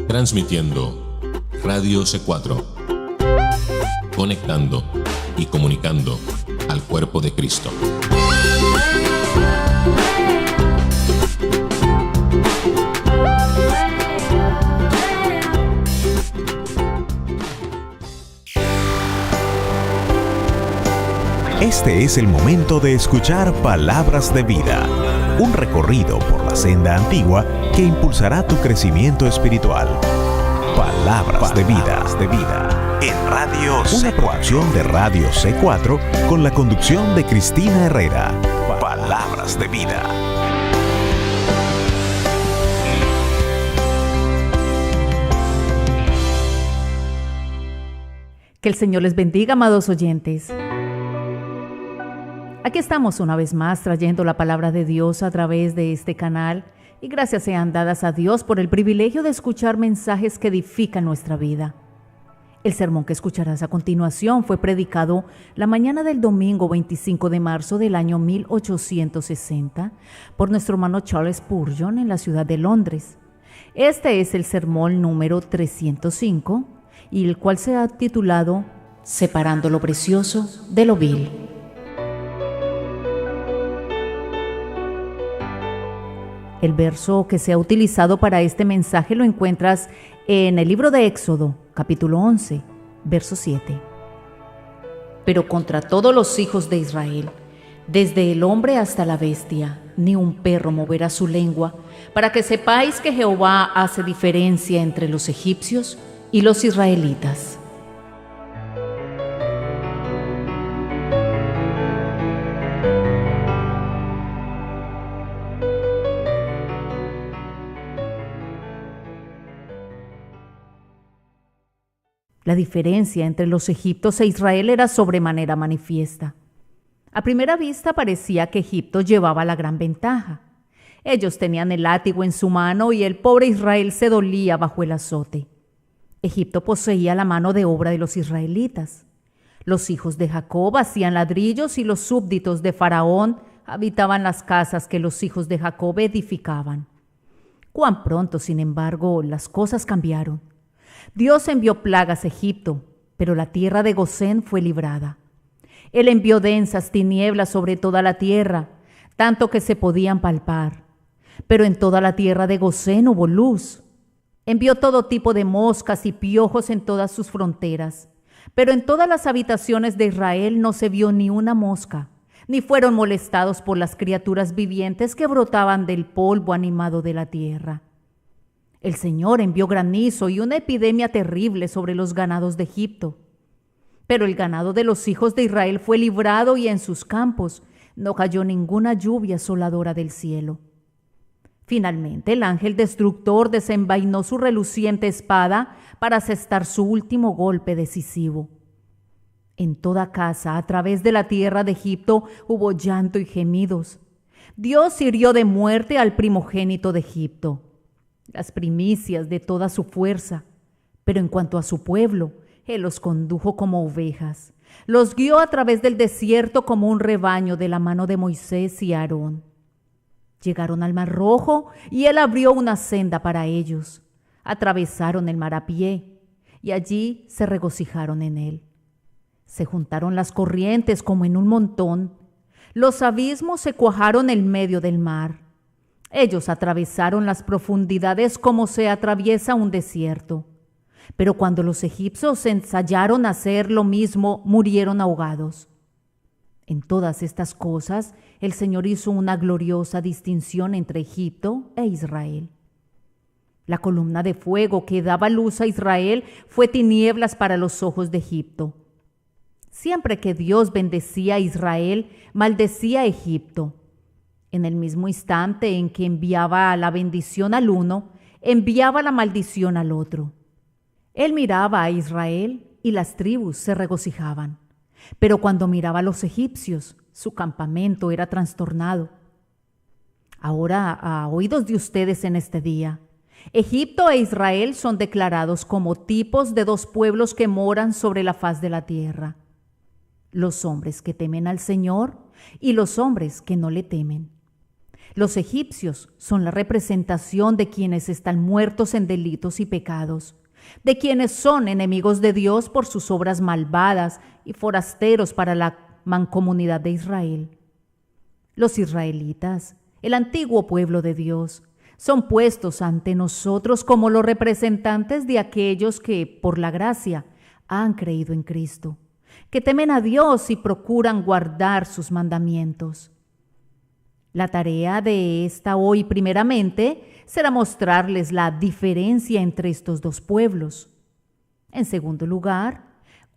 Transmitiendo Radio C4, conectando y comunicando al cuerpo de Cristo. Este es el momento de escuchar Palabras de Vida, un recorrido por la senda antigua que impulsará tu crecimiento espiritual. Palabras de Vida, en Radio C4. Una producción de Radio C4 con la conducción de Cristina Herrera. Palabras de Vida. Que el Señor les bendiga, amados oyentes. Aquí estamos una vez más trayendo la palabra de Dios a través de este canal y gracias sean dadas a Dios por el privilegio de escuchar mensajes que edifican nuestra vida. El sermón que escucharás a continuación fue predicado la mañana del domingo 25 de marzo del año 1860 por nuestro hermano Charles Spurgeon en la ciudad de Londres. Este es el sermón número 305 y el cual se ha titulado Separando lo precioso de lo vil. El verso que se ha utilizado para este mensaje lo encuentras en el libro de Éxodo, capítulo 11, verso 7. Pero contra todos los hijos de Israel, desde el hombre hasta la bestia, ni un perro moverá su lengua, para que sepáis que Jehová hace diferencia entre los egipcios y los israelitas. La diferencia entre los egipcios e Israel era sobremanera manifiesta. A primera vista parecía que Egipto llevaba la gran ventaja. Ellos tenían el látigo en su mano y el pobre Israel se dolía bajo el azote. Egipto poseía la mano de obra de los israelitas. Los hijos de Jacob hacían ladrillos y los súbditos de Faraón habitaban las casas que los hijos de Jacob edificaban. Cuán pronto, sin embargo, las cosas cambiaron. Dios envió plagas a Egipto, pero la tierra de Gosén fue librada. Él envió densas tinieblas sobre toda la tierra, tanto que se podían palpar. Pero en toda la tierra de Gosén hubo luz. Envió todo tipo de moscas y piojos en todas sus fronteras. Pero en todas las habitaciones de Israel no se vio ni una mosca, ni fueron molestados por las criaturas vivientes que brotaban del polvo animado de la tierra. El Señor envió granizo y una epidemia terrible sobre los ganados de Egipto. Pero el ganado de los hijos de Israel fue librado y en sus campos no cayó ninguna lluvia asoladora del cielo. Finalmente, el ángel destructor desenvainó su reluciente espada para asestar su último golpe decisivo. En toda casa, a través de la tierra de Egipto, hubo llanto y gemidos. Dios hirió de muerte al primogénito de Egipto, las primicias de toda su fuerza, pero en cuanto a su pueblo, Él los condujo como ovejas, los guió a través del desierto como un rebaño de la mano de Moisés y Aarón. Llegaron al Mar Rojo y Él abrió una senda para ellos. Atravesaron el mar a pie y allí se regocijaron en Él. Se juntaron las corrientes como en un montón. Los abismos se cuajaron en medio del mar. Ellos atravesaron las profundidades como se atraviesa un desierto. Pero cuando los egipcios ensayaron hacer lo mismo, murieron ahogados. En todas estas cosas, el Señor hizo una gloriosa distinción entre Egipto e Israel. La columna de fuego que daba luz a Israel fue tinieblas para los ojos de Egipto. Siempre que Dios bendecía a Israel, maldecía a Egipto. En el mismo instante en que enviaba la bendición al uno, enviaba la maldición al otro. Él miraba a Israel y las tribus se regocijaban. Pero cuando miraba a los egipcios, su campamento era trastornado. Ahora, a oídos de ustedes en este día, Egipto e Israel son declarados como tipos de dos pueblos que moran sobre la faz de la tierra. Los hombres que temen al Señor y los hombres que no le temen. Los egipcios son la representación de quienes están muertos en delitos y pecados, de quienes son enemigos de Dios por sus obras malvadas y forasteros para la mancomunidad de Israel. Los israelitas, el antiguo pueblo de Dios, son puestos ante nosotros como los representantes de aquellos que, por la gracia, han creído en Cristo, que temen a Dios y procuran guardar sus mandamientos. La tarea de esta hoy, primeramente, será mostrarles la diferencia entre estos dos pueblos. En segundo lugar,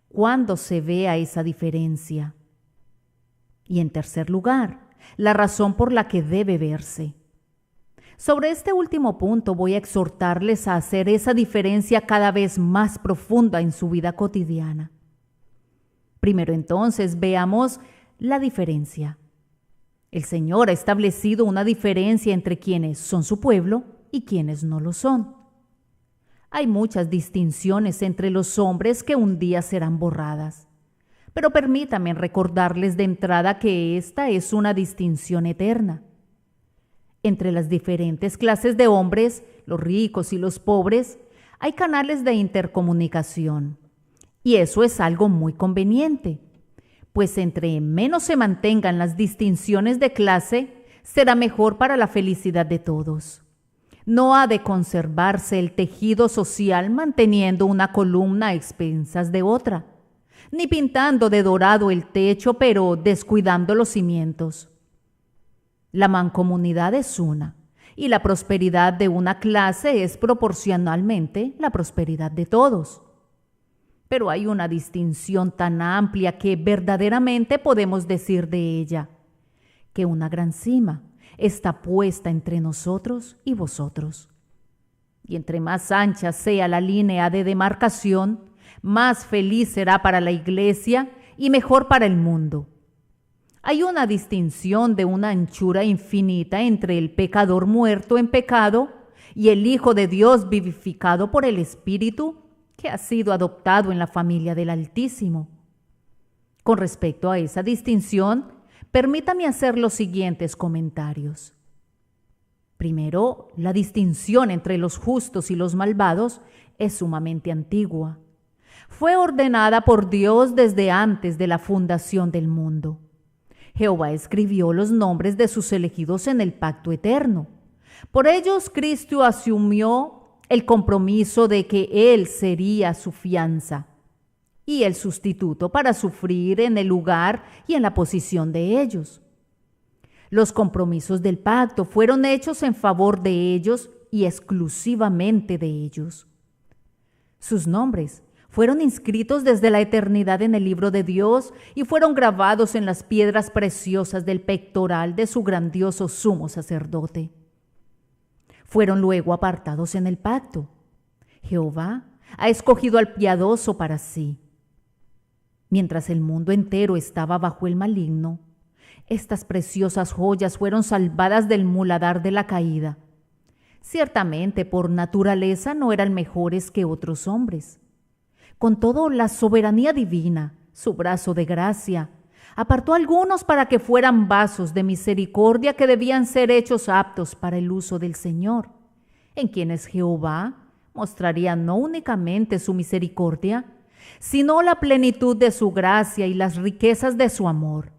cuándo se vea esa diferencia. Y en tercer lugar, la razón por la que debe verse. Sobre este último punto voy a exhortarles a hacer esa diferencia cada vez más profunda en su vida cotidiana. Primero entonces veamos la diferencia. El Señor ha establecido una diferencia entre quienes son su pueblo y quienes no lo son. Hay muchas distinciones entre los hombres que un día serán borradas, pero permítanme recordarles de entrada que esta es una distinción eterna. Entre las diferentes clases de hombres, los ricos y los pobres, hay canales de intercomunicación. Y eso es algo muy conveniente, pues entre menos se mantengan las distinciones de clase, será mejor para la felicidad de todos. No ha de conservarse el tejido social manteniendo una columna a expensas de otra, ni pintando de dorado el techo pero descuidando los cimientos. La mancomunidad es una, y la prosperidad de una clase es proporcionalmente la prosperidad de todos. Pero hay una distinción tan amplia que verdaderamente podemos decir de ella, que una gran cima está puesta entre nosotros y vosotros. Y entre más ancha sea la línea de demarcación, más feliz será para la Iglesia y mejor para el mundo. Hay una distinción de una anchura infinita entre el pecador muerto en pecado y el Hijo de Dios vivificado por el Espíritu que ha sido adoptado en la familia del Altísimo. Con respecto a esa distinción, permítame hacer los siguientes comentarios. Primero, la distinción entre los justos y los malvados es sumamente antigua. Fue ordenada por Dios desde antes de la fundación del mundo. Jehová escribió los nombres de sus elegidos en el pacto eterno. Por ellos Cristo asumió el compromiso de que Él sería su fianza y el sustituto para sufrir en el lugar y en la posición de ellos. Los compromisos del pacto fueron hechos en favor de ellos y exclusivamente de ellos. Sus nombres fueron inscritos desde la eternidad en el libro de Dios y fueron grabados en las piedras preciosas del pectoral de su grandioso sumo sacerdote. Fueron luego apartados en el pacto. Jehová ha escogido al piadoso para sí. Mientras el mundo entero estaba bajo el maligno, estas preciosas joyas fueron salvadas del muladar de la caída. Ciertamente, por naturaleza no eran mejores que otros hombres. Con todo, la soberanía divina, su brazo de gracia, apartó a algunos para que fueran vasos de misericordia que debían ser hechos aptos para el uso del Señor, en quienes Jehová mostraría no únicamente su misericordia, sino la plenitud de su gracia y las riquezas de su amor.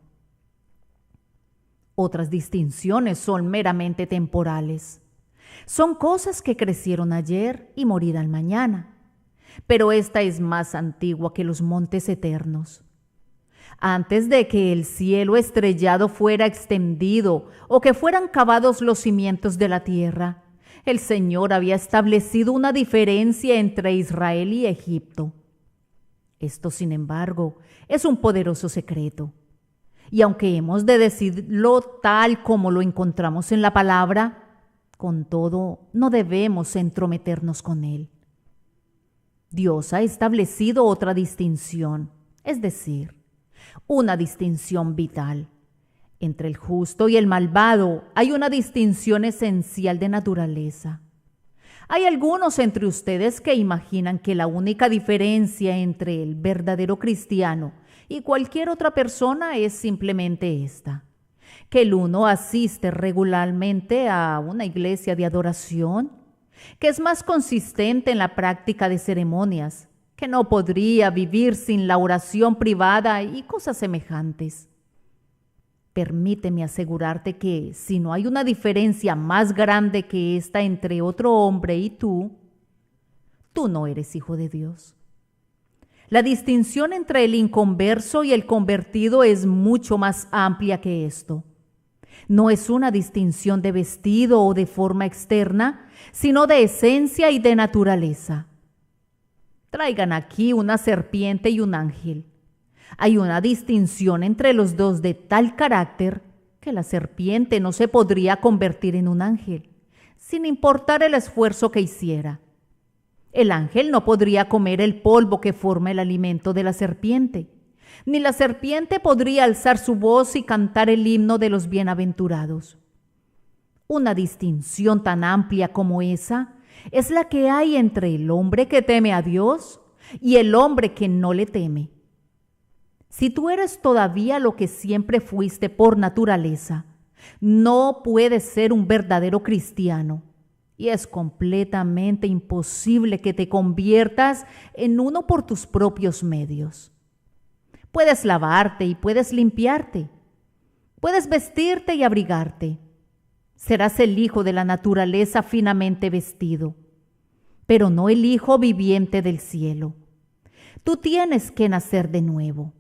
Otras distinciones son meramente temporales. Son cosas que crecieron ayer y morirán mañana. Pero esta es más antigua que los montes eternos. Antes de que el cielo estrellado fuera extendido o que fueran cavados los cimientos de la tierra, el Señor había establecido una diferencia entre Israel y Egipto. Esto, sin embargo, es un poderoso secreto. Y aunque hemos de decirlo tal como lo encontramos en la palabra, con todo, no debemos entrometernos con él. Dios ha establecido otra distinción, es decir, una distinción vital. Entre el justo y el malvado hay una distinción esencial de naturaleza. Hay algunos entre ustedes que imaginan que la única diferencia entre el verdadero cristiano y cualquier otra persona es simplemente esta, que el uno asiste regularmente a una iglesia de adoración, que es más consistente en la práctica de ceremonias, que no podría vivir sin la oración privada y cosas semejantes. Permíteme asegurarte que si no hay una diferencia más grande que esta entre otro hombre y tú no eres hijo de Dios. La distinción entre el inconverso y el convertido es mucho más amplia que esto. No es una distinción de vestido o de forma externa, sino de esencia y de naturaleza. Traigan aquí una serpiente y un ángel. Hay una distinción entre los dos de tal carácter que la serpiente no se podría convertir en un ángel, sin importar el esfuerzo que hiciera. El ángel no podría comer el polvo que forma el alimento de la serpiente, ni la serpiente podría alzar su voz y cantar el himno de los bienaventurados. Una distinción tan amplia como esa es la que hay entre el hombre que teme a Dios y el hombre que no le teme. Si tú eres todavía lo que siempre fuiste por naturaleza, no puedes ser un verdadero cristiano. Y es completamente imposible que te conviertas en uno por tus propios medios. Puedes lavarte y puedes limpiarte. Puedes vestirte y abrigarte. Serás el hijo de la naturaleza finamente vestido, pero no el hijo viviente del cielo. Tú tienes que nacer de nuevo.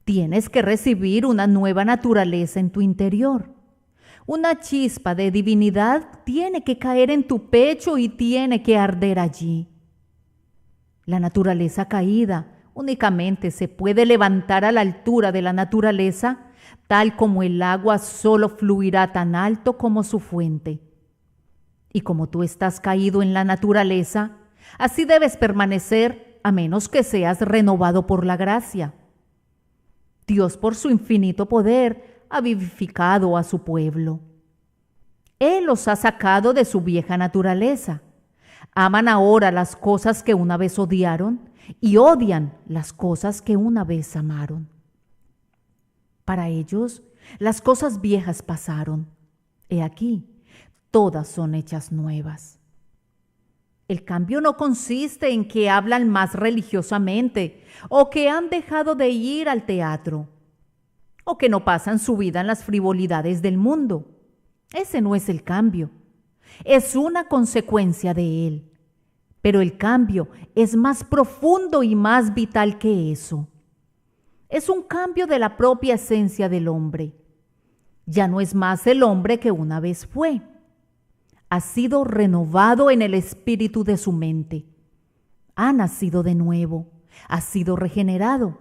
Tienes que recibir una nueva naturaleza en tu interior. Una chispa de divinidad tiene que caer en tu pecho y tiene que arder allí. La naturaleza caída únicamente se puede levantar a la altura de la naturaleza, tal como el agua solo fluirá tan alto como su fuente. Y como tú estás caído en la naturaleza, así debes permanecer a menos que seas renovado por la gracia. Dios, por su infinito poder, ha vivificado a su pueblo. Él los ha sacado de su vieja naturaleza. Aman ahora las cosas que una vez odiaron y odian las cosas que una vez amaron. Para ellos, las cosas viejas pasaron. He aquí, todas son hechas nuevas. El cambio no consiste en que hablan más religiosamente o que han dejado de ir al teatro o que no pasan su vida en las frivolidades del mundo. Ese no es el cambio. Es una consecuencia de él. Pero el cambio es más profundo y más vital que eso. Es un cambio de la propia esencia del hombre. Ya no es más el hombre que una vez fue. Ha sido renovado en el espíritu de su mente. Ha nacido de nuevo. Ha sido regenerado.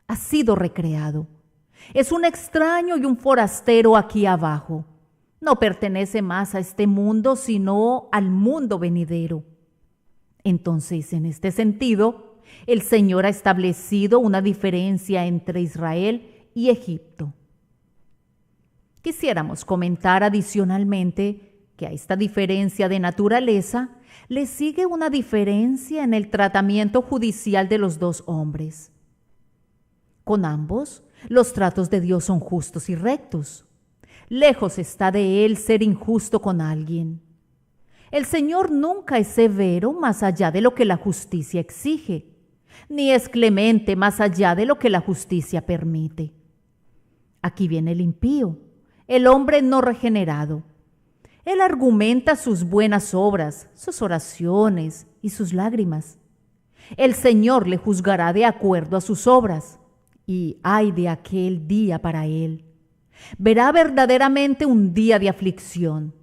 Ha sido recreado. Es un extraño y un forastero aquí abajo. No pertenece más a este mundo, sino al mundo venidero. Entonces, en este sentido, el Señor ha establecido una diferencia entre Israel y Egipto. Quisiéramos comentar adicionalmente que a esta diferencia de naturaleza le sigue una diferencia en el tratamiento judicial de los dos hombres. Con ambos, los tratos de Dios son justos y rectos. Lejos está de él ser injusto con alguien. El Señor nunca es severo más allá de lo que la justicia exige, ni es clemente más allá de lo que la justicia permite. Aquí viene el impío, el hombre no regenerado. Él argumenta sus buenas obras, sus oraciones y sus lágrimas. El Señor le juzgará de acuerdo a sus obras, y ay de aquel día para él. Verá verdaderamente un día de aflicción,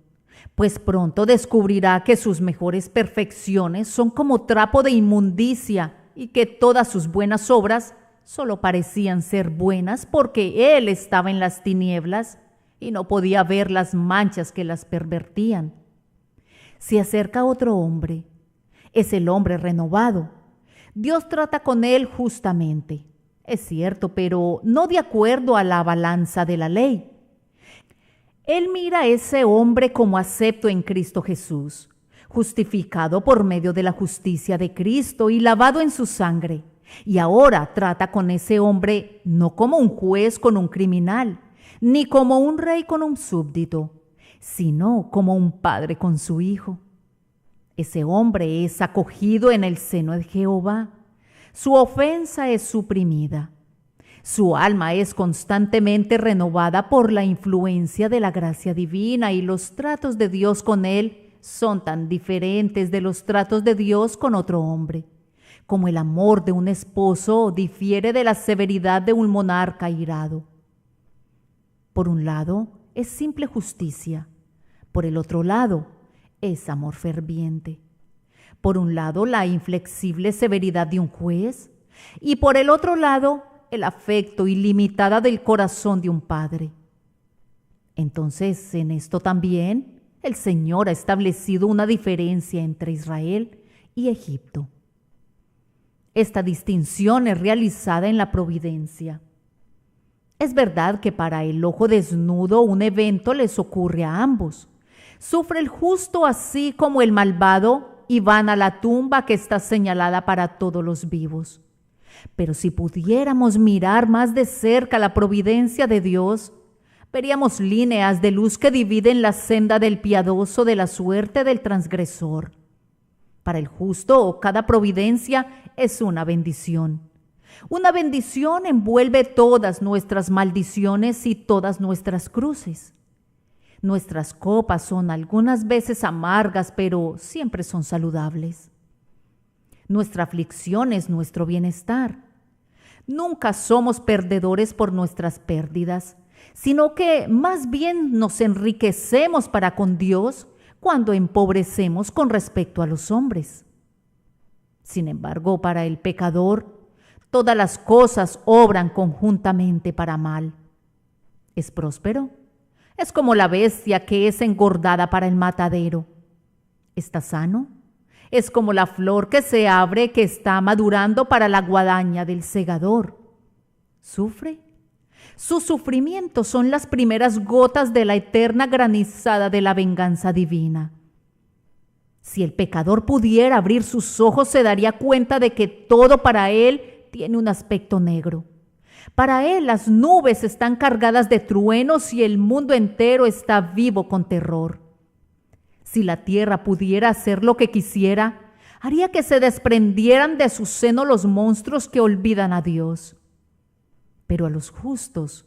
pues pronto descubrirá que sus mejores perfecciones son como trapo de inmundicia y que todas sus buenas obras solo parecían ser buenas porque él estaba en las tinieblas y no podía ver las manchas que las pervertían. Se acerca otro hombre, es el hombre renovado. Dios trata con él justamente. Es cierto, pero no de acuerdo a la balanza de la ley. Él mira a ese hombre como acepto en Cristo Jesús, justificado por medio de la justicia de Cristo y lavado en su sangre. Y ahora trata con ese hombre no como un juez con un criminal, ni como un rey con un súbdito, sino como un padre con su hijo. Ese hombre es acogido en el seno de Jehová. Su ofensa es suprimida. Su alma es constantemente renovada por la influencia de la gracia divina y los tratos de Dios con él son tan diferentes de los tratos de Dios con otro hombre, como el amor de un esposo difiere de la severidad de un monarca irado. Por un lado, es simple justicia. Por el otro lado, es amor ferviente. Por un lado, la inflexible severidad de un juez, y por el otro lado, el afecto ilimitado del corazón de un padre. Entonces, en esto también, el Señor ha establecido una diferencia entre Israel y Egipto. Esta distinción es realizada en la providencia. Es verdad que para el ojo desnudo un evento les ocurre a ambos. Sufre el justo así como el malvado y van a la tumba que está señalada para todos los vivos. Pero si pudiéramos mirar más de cerca la providencia de Dios, veríamos líneas de luz que dividen la senda del piadoso de la suerte del transgresor. Para el justo, cada providencia es una bendición. Una bendición envuelve todas nuestras maldiciones y todas nuestras cruces. Nuestras copas son algunas veces amargas, pero siempre son saludables. Nuestra aflicción es nuestro bienestar. Nunca somos perdedores por nuestras pérdidas, sino que más bien nos enriquecemos para con Dios cuando empobrecemos con respecto a los hombres. Sin embargo, para el pecador, todas las cosas obran conjuntamente para mal. Es próspero. Es como la bestia que es engordada para el matadero. Está sano. Es como la flor que se abre que está madurando para la guadaña del segador. Sufre. Sus sufrimientos son las primeras gotas de la eterna granizada de la venganza divina. Si el pecador pudiera abrir sus ojos, se daría cuenta de que todo para él tiene un aspecto negro. Para él las nubes están cargadas de truenos y el mundo entero está vivo con terror. Si la tierra pudiera hacer lo que quisiera, haría que se desprendieran de su seno los monstruos que olvidan a Dios. Pero a los justos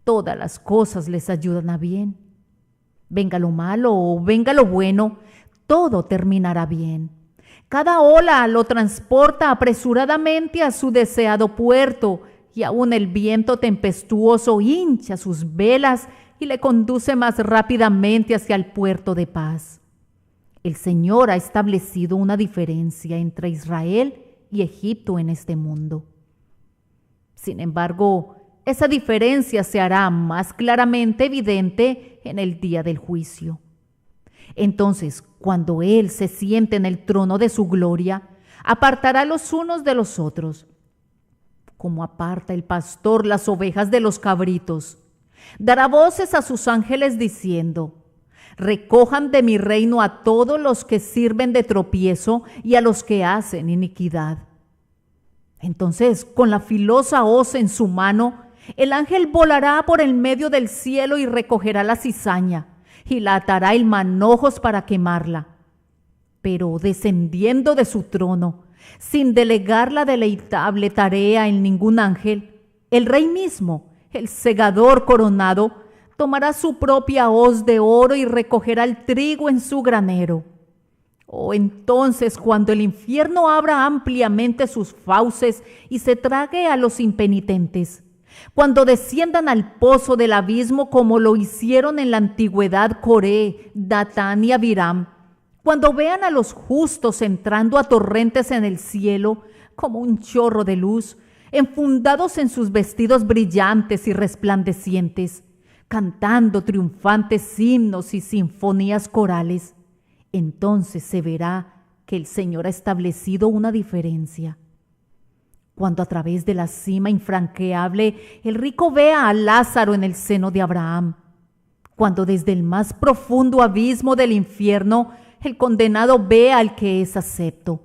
todas las cosas les ayudan a bien. Venga lo malo o venga lo bueno, todo terminará bien. Cada ola lo transporta apresuradamente a su deseado puerto, y aún el viento tempestuoso hincha sus velas y le conduce más rápidamente hacia el puerto de paz. El Señor ha establecido una diferencia entre Israel y Egipto en este mundo. Sin embargo, esa diferencia se hará más claramente evidente en el día del juicio. Entonces, cuando Él se siente en el trono de su gloria, apartará los unos de los otros, como aparta el pastor las ovejas de los cabritos. Dará voces a sus ángeles diciendo: recojan de mi reino a todos los que sirven de tropiezo y a los que hacen iniquidad. Entonces, con la filosa hoz en su mano, el ángel volará por el medio del cielo y recogerá la cizaña y la atará en manojos para quemarla. Pero descendiendo de su trono, sin delegar la deleitable tarea en ningún ángel, el rey mismo, el segador coronado, tomará su propia hoz de oro y recogerá el trigo en su granero. Oh, entonces, cuando el infierno abra ampliamente sus fauces y se trague a los impenitentes, cuando desciendan al pozo del abismo como lo hicieron en la antigüedad Coré, Datán y Abiram, cuando vean a los justos entrando a torrentes en el cielo como un chorro de luz, enfundados en sus vestidos brillantes y resplandecientes, cantando triunfantes himnos y sinfonías corales, entonces se verá que el Señor ha establecido una diferencia. Cuando a través de la cima infranqueable el rico vea a Lázaro en el seno de Abraham, cuando desde el más profundo abismo del infierno el condenado ve al que es acepto,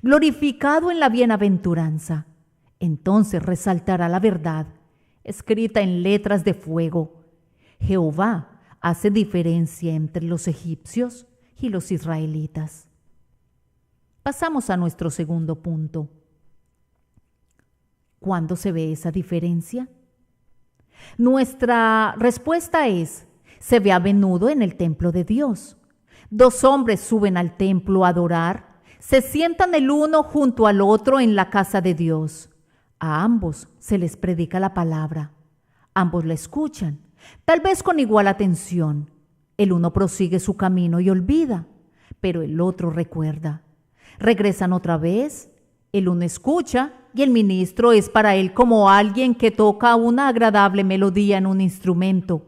glorificado en la bienaventuranza, entonces resaltará la verdad, escrita en letras de fuego, Jehová hace diferencia entre los egipcios y los israelitas. Pasamos a nuestro segundo punto. ¿Cuándo se ve esa diferencia? Nuestra respuesta es: se ve a menudo en el templo de Dios. Dos hombres suben al templo a adorar, se sientan el uno junto al otro en la casa de Dios. A ambos se les predica la palabra. Ambos la escuchan, tal vez con igual atención. El uno prosigue su camino y olvida, pero el otro recuerda. Regresan otra vez, el uno escucha y el ministro es para él como alguien que toca una agradable melodía en un instrumento.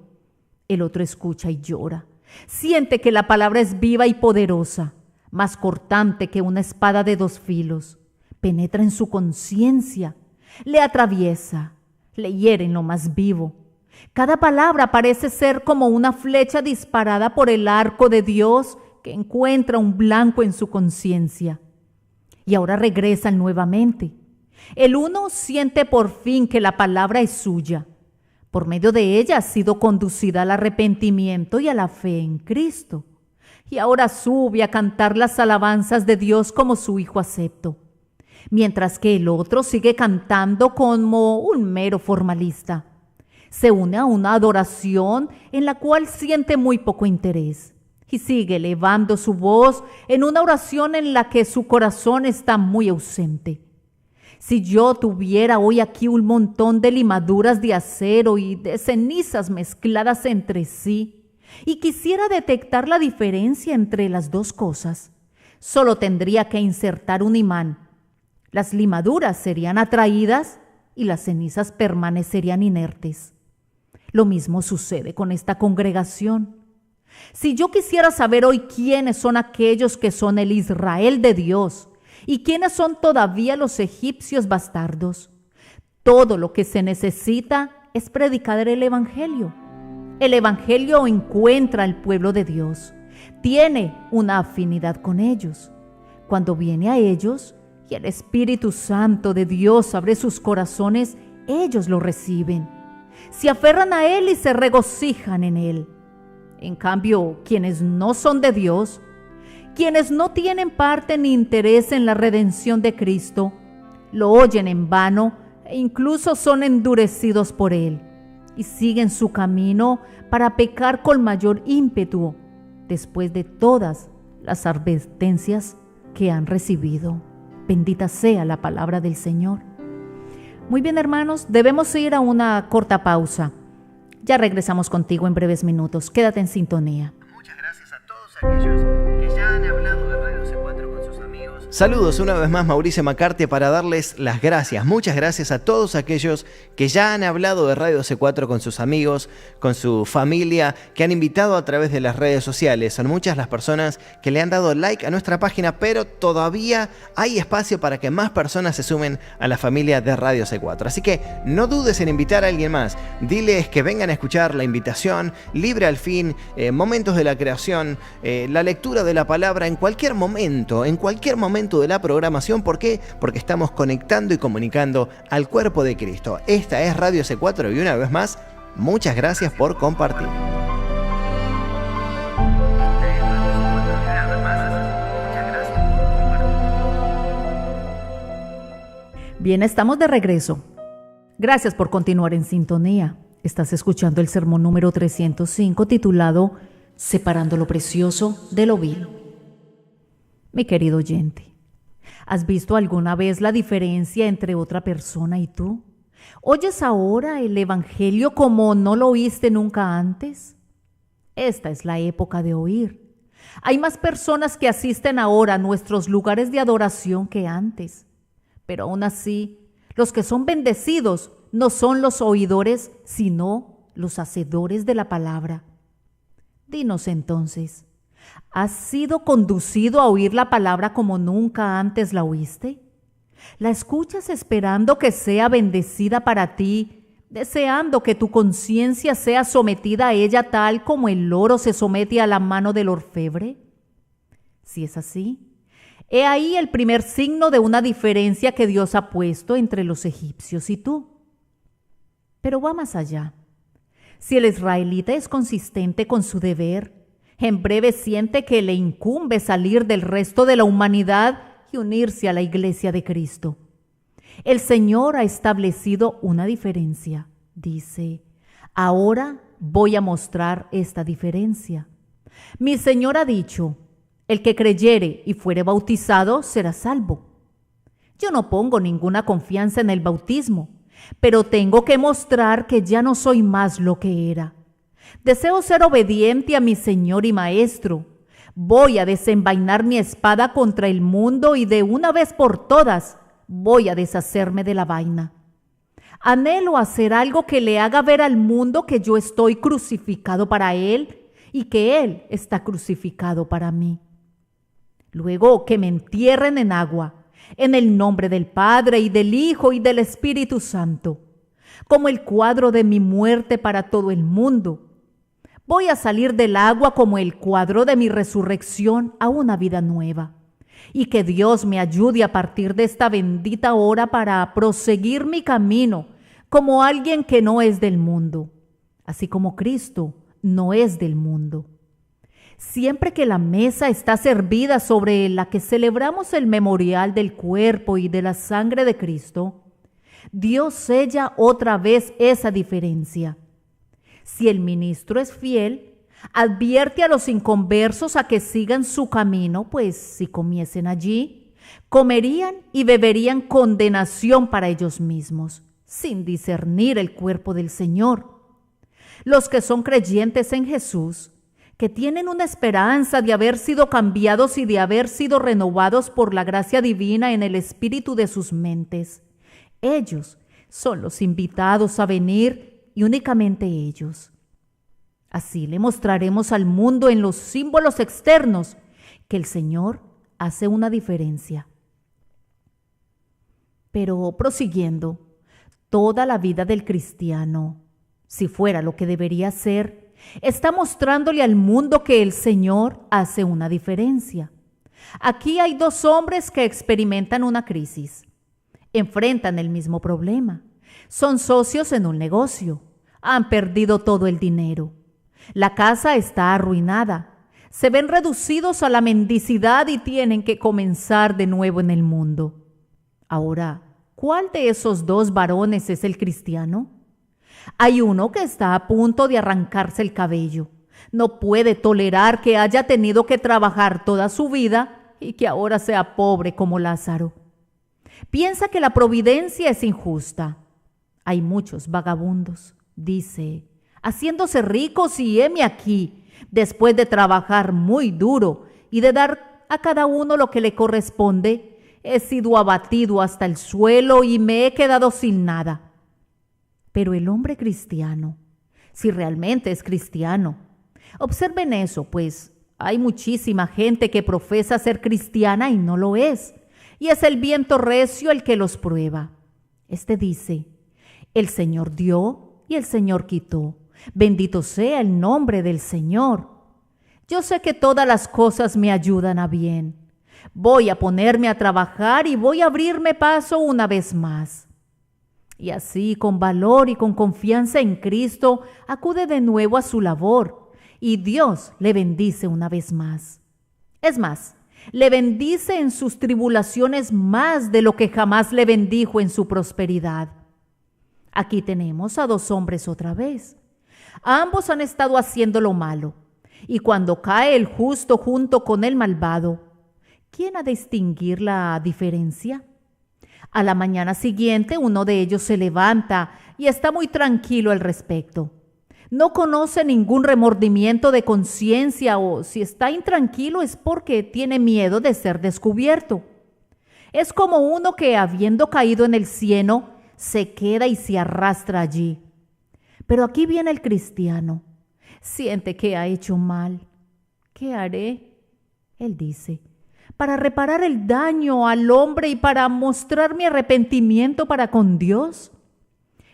El otro escucha y llora. Siente que la palabra es viva y poderosa, más cortante que una espada de dos filos. Penetra en su conciencia, le atraviesa, le hiere en lo más vivo. Cada palabra parece ser como una flecha disparada por el arco de Dios que encuentra un blanco en su conciencia. Y ahora regresan nuevamente. El uno siente por fin que la palabra es suya. Por medio de ella ha sido conducida al arrepentimiento y a la fe en Cristo. Y ahora sube a cantar las alabanzas de Dios como su hijo acepto, mientras que el otro sigue cantando como un mero formalista. Se une a una adoración en la cual siente muy poco interés y sigue elevando su voz en una oración en la que su corazón está muy ausente. Si yo tuviera hoy aquí un montón de limaduras de acero y de cenizas mezcladas entre sí y quisiera detectar la diferencia entre las dos cosas, solo tendría que insertar un imán. Las limaduras serían atraídas y las cenizas permanecerían inertes. Lo mismo sucede con esta congregación. Si yo quisiera saber hoy quiénes son aquellos que son el Israel de Dios y quiénes son todavía los egipcios bastardos, todo lo que se necesita es predicar el Evangelio. El Evangelio encuentra al pueblo de Dios, tiene una afinidad con ellos. Cuando viene a ellos y el Espíritu Santo de Dios abre sus corazones, ellos lo reciben. Se aferran a Él y se regocijan en Él. En cambio, quienes no son de Dios, quienes no tienen parte ni interés en la redención de Cristo, lo oyen en vano e incluso son endurecidos por Él y siguen su camino para pecar con mayor ímpetu después de todas las advertencias que han recibido. Bendita sea la palabra del Señor. Muy bien, hermanos, debemos ir a una corta pausa. Ya regresamos contigo en breves minutos. Quédate en sintonía. Muchas gracias a todos aquellos que ya han hablado de Radio C4 con sus amigos. Saludos una vez más, Mauricio Macarte, para darles las gracias. Muchas gracias a todos aquellos que ya han hablado de Radio C4 con sus amigos, con su familia, que han invitado a través de las redes sociales. Son muchas las personas que le han dado like a nuestra página, pero todavía hay espacio para que más personas se sumen a la familia de Radio C4. Así que no dudes en invitar a alguien más. Diles que vengan a escuchar la invitación, Libre al Fin, Momentos de la Creación, la lectura de la palabra en cualquier momento de la programación. ¿Por qué? Porque estamos conectando y comunicando al cuerpo de Cristo. Esta es Radio C4 y una vez más, muchas gracias por compartir. Bien, estamos de regreso. Gracias por continuar en sintonía. Estás escuchando el sermón número 305 titulado Separando lo precioso de lo vil. Mi querido oyente, ¿has visto alguna vez la diferencia entre otra persona y tú? ¿Oyes ahora el Evangelio como no lo oíste nunca antes? Esta es la época de oír. Hay más personas que asisten ahora a nuestros lugares de adoración que antes. Pero aún así, los que son bendecidos no son los oidores, sino los hacedores de la palabra. Dinos entonces, ¿has sido conducido a oír la palabra como nunca antes la oíste? ¿La escuchas esperando que sea bendecida para ti, deseando que tu conciencia sea sometida a ella tal como el oro se somete a la mano del orfebre? Si es así, he ahí el primer signo de una diferencia que Dios ha puesto entre los egipcios y tú. Pero va más allá. Si el israelita es consistente con su deber, en breve siente que le incumbe salir del resto de la humanidad y unirse a la iglesia de Cristo. El Señor ha establecido una diferencia. Dice, ahora voy a mostrar esta diferencia. Mi Señor ha dicho, el que creyere y fuere bautizado será salvo. Yo no pongo ninguna confianza en el bautismo, pero tengo que mostrar que ya no soy más lo que era. Deseo ser obediente a mi Señor y Maestro. Voy a desenvainar mi espada contra el mundo y de una vez por todas voy a deshacerme de la vaina. Anhelo hacer algo que le haga ver al mundo que yo estoy crucificado para él y que él está crucificado para mí. Luego que me entierren en agua, en el nombre del Padre y del Hijo y del Espíritu Santo, como el cuadro de mi muerte para todo el mundo. Voy a salir del agua como el cuadro de mi resurrección a una vida nueva. Y que Dios me ayude a partir de esta bendita hora para proseguir mi camino como alguien que no es del mundo, así como Cristo no es del mundo. Siempre que la mesa está servida sobre la que celebramos el memorial del cuerpo y de la sangre de Cristo, Dios sella otra vez esa diferencia. Si el ministro es fiel, advierte a los inconversos a que sigan su camino, pues si comiesen allí, comerían y beberían condenación para ellos mismos, sin discernir el cuerpo del Señor. Los que son creyentes en Jesús, que tienen una esperanza de haber sido cambiados y de haber sido renovados por la gracia divina en el espíritu de sus mentes, ellos son los invitados a venir y únicamente ellos. Así le mostraremos al mundo en los símbolos externos que el Señor hace una diferencia. Pero prosiguiendo, toda la vida del cristiano, si fuera lo que debería ser, está mostrándole al mundo que el Señor hace una diferencia. Aquí hay dos hombres que experimentan una crisis. Enfrentan el mismo problema. Son socios en un negocio. Han perdido todo el dinero. La casa está arruinada. Se ven reducidos a la mendicidad y tienen que comenzar de nuevo en el mundo. Ahora, ¿cuál de esos dos varones es el cristiano? Hay uno que está a punto de arrancarse el cabello. No puede tolerar que haya tenido que trabajar toda su vida y que ahora sea pobre como Lázaro. Piensa que la providencia es injusta. Hay muchos vagabundos, dice, haciéndose ricos y heme aquí, después de trabajar muy duro y de dar a cada uno lo que le corresponde, he sido abatido hasta el suelo y me he quedado sin nada. Pero el hombre cristiano, si realmente es cristiano, observen eso, pues hay muchísima gente que profesa ser cristiana y no lo es, y es el viento recio el que los prueba. Este dice, el Señor dio y el Señor quitó. Bendito sea el nombre del Señor. Yo sé que todas las cosas me ayudan a bien. Voy a ponerme a trabajar y voy a abrirme paso una vez más. Y así, con valor y con confianza en Cristo, acude de nuevo a su labor y Dios le bendice una vez más. Es más, le bendice en sus tribulaciones más de lo que jamás le bendijo en su prosperidad. Aquí tenemos a dos hombres otra vez. Ambos han estado haciendo lo malo, y cuando cae el justo junto con el malvado, ¿quién ha de distinguir la diferencia? A la mañana siguiente uno de ellos se levanta y está muy tranquilo al respecto. No conoce ningún remordimiento de conciencia o si está intranquilo es porque tiene miedo de ser descubierto. Es como uno que habiendo caído en el cieno se queda y se arrastra allí. Pero aquí viene el cristiano. Siente que ha hecho mal. ¿Qué haré? Él dice, para reparar el daño al hombre y para mostrar mi arrepentimiento para con Dios.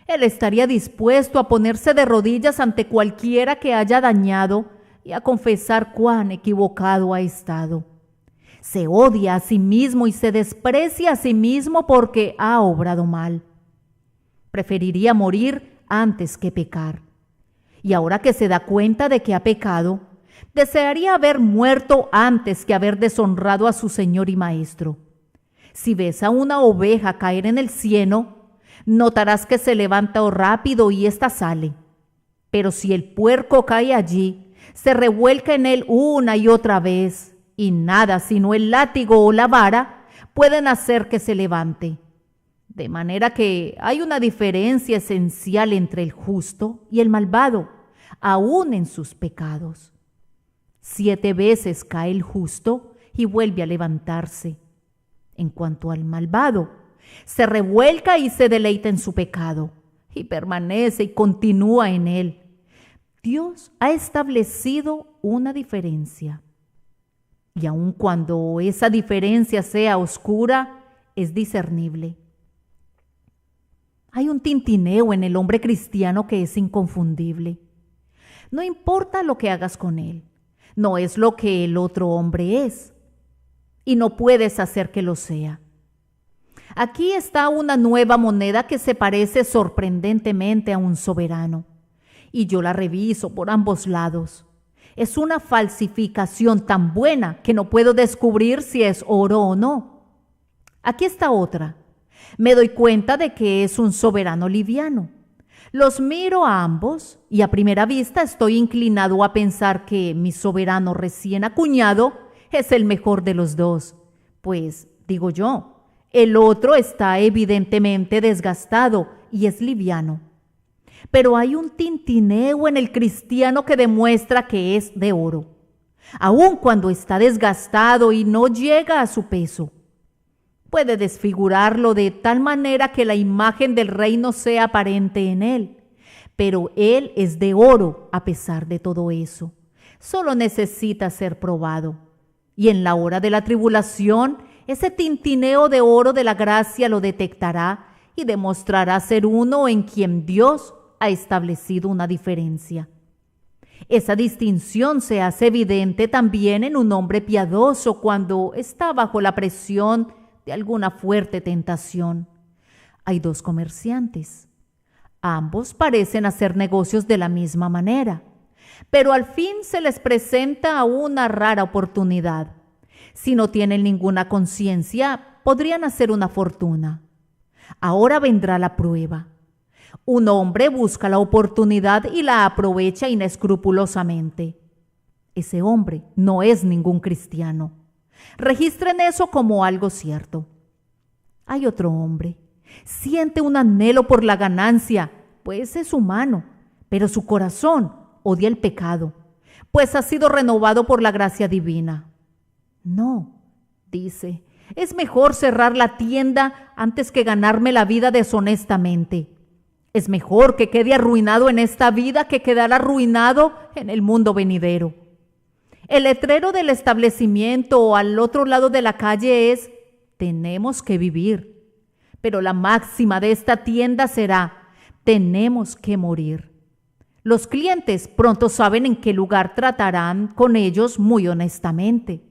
Él estaría dispuesto a ponerse de rodillas ante cualquiera que haya dañado y a confesar cuán equivocado ha estado. Se odia a sí mismo y se desprecia a sí mismo porque ha obrado mal. Preferiría morir antes que pecar. Y ahora que se da cuenta de que ha pecado, desearía haber muerto antes que haber deshonrado a su Señor y Maestro. Si ves a una oveja caer en el cieno, notarás que se levanta rápido y ésta sale. Pero si el puerco cae allí, se revuelca en él una y otra vez, y nada sino el látigo o la vara pueden hacer que se levante. De manera que hay una diferencia esencial entre el justo y el malvado, aún en sus pecados. 7 veces cae el justo y vuelve a levantarse. En cuanto al malvado, se revuelca y se deleita en su pecado, y permanece y continúa en él. Dios ha establecido una diferencia. Y aun cuando esa diferencia sea oscura, es discernible. Hay un tintineo en el hombre cristiano que es inconfundible. No importa lo que hagas con él, no es lo que el otro hombre es, y no puedes hacer que lo sea. Aquí está una nueva moneda que se parece sorprendentemente a un soberano, y yo la reviso por ambos lados. Es una falsificación tan buena que no puedo descubrir si es oro o no. Aquí está otra. Me doy cuenta de que es un soberano liviano. Los miro a ambos y a primera vista estoy inclinado a pensar que mi soberano recién acuñado es el mejor de los dos. Pues, digo yo, el otro está evidentemente desgastado y es liviano. Pero hay un tintineo en el cristiano que demuestra que es de oro, aun cuando está desgastado y no llega a su peso. Puede desfigurarlo de tal manera que la imagen del rey no sea aparente en él, pero él es de oro a pesar de todo eso. Solo necesita ser probado. Y en la hora de la tribulación, ese tintineo de oro de la gracia lo detectará y demostrará ser uno en quien Dios ha establecido una diferencia. Esa distinción se hace evidente también en un hombre piadoso cuando está bajo la presión de alguna fuerte tentación. Hay 2 comerciantes. Ambos parecen hacer negocios de la misma manera, pero al fin se les presenta una rara oportunidad. Si no tienen ninguna conciencia, podrían hacer una fortuna. Ahora vendrá la prueba. Un hombre busca la oportunidad y la aprovecha inescrupulosamente. Ese hombre no es ningún cristiano. Registren eso como algo cierto. Hay otro hombre. Siente un anhelo por la ganancia, pues es humano, pero su corazón odia el pecado, pues ha sido renovado por la gracia divina. No, dice, es mejor cerrar la tienda antes que ganarme la vida deshonestamente. Es mejor que quede arruinado en esta vida que quedar arruinado en el mundo venidero. El letrero del establecimiento al otro lado de la calle es: tenemos que vivir. Pero la máxima de esta tienda será: tenemos que morir. Los clientes pronto saben en qué lugar tratarán con ellos muy honestamente.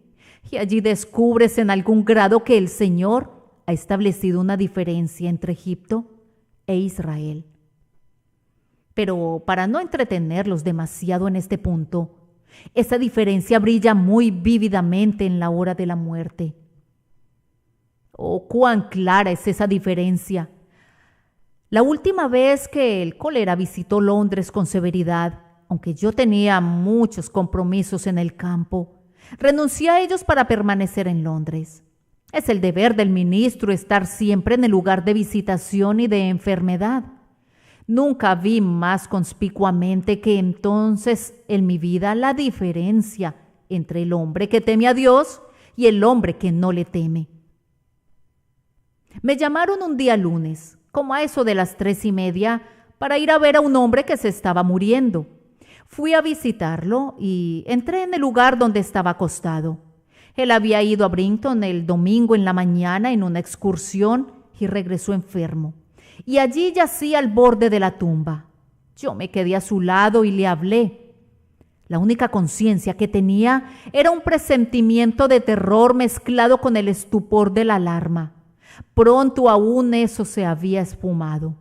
Y allí descubres en algún grado que el Señor ha establecido una diferencia entre Egipto e Israel. Pero para no entretenerlos demasiado en este punto, esa diferencia brilla muy vívidamente en la hora de la muerte. Oh, cuán clara es esa diferencia. La última vez que el cólera visitó Londres con severidad, aunque yo tenía muchos compromisos en el campo, renuncié a ellos para permanecer en Londres. Es el deber del ministro estar siempre en el lugar de visitación y de enfermedad. Nunca vi más conspicuamente que entonces en mi vida la diferencia entre el hombre que teme a Dios y el hombre que no le teme. Me llamaron un día lunes, como a eso de las 3:30, para ir a ver a un hombre que se estaba muriendo. Fui a visitarlo y entré en el lugar donde estaba acostado. Él había ido a Brighton el domingo en la mañana en una excursión y regresó enfermo. Y allí yacía al borde de la tumba. Yo me quedé a su lado y le hablé. La única conciencia que tenía era un presentimiento de terror mezclado con el estupor de la alarma. Pronto aún eso se había esfumado.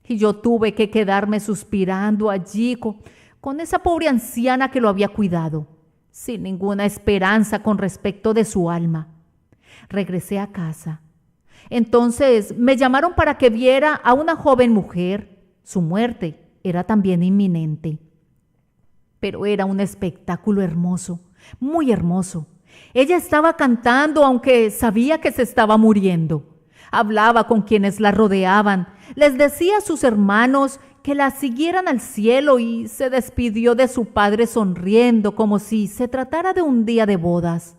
Y yo tuve que quedarme suspirando allí con esa pobre anciana que lo había cuidado, sin ninguna esperanza con respecto de su alma. Regresé a casa. Entonces me llamaron para que viera a una joven mujer. Su muerte era también inminente. Pero era un espectáculo hermoso, muy hermoso. Ella estaba cantando aunque sabía que se estaba muriendo. Hablaba con quienes la rodeaban, les decía a sus hermanos que la siguieran al cielo y se despidió de su padre sonriendo como si se tratara de un día de bodas.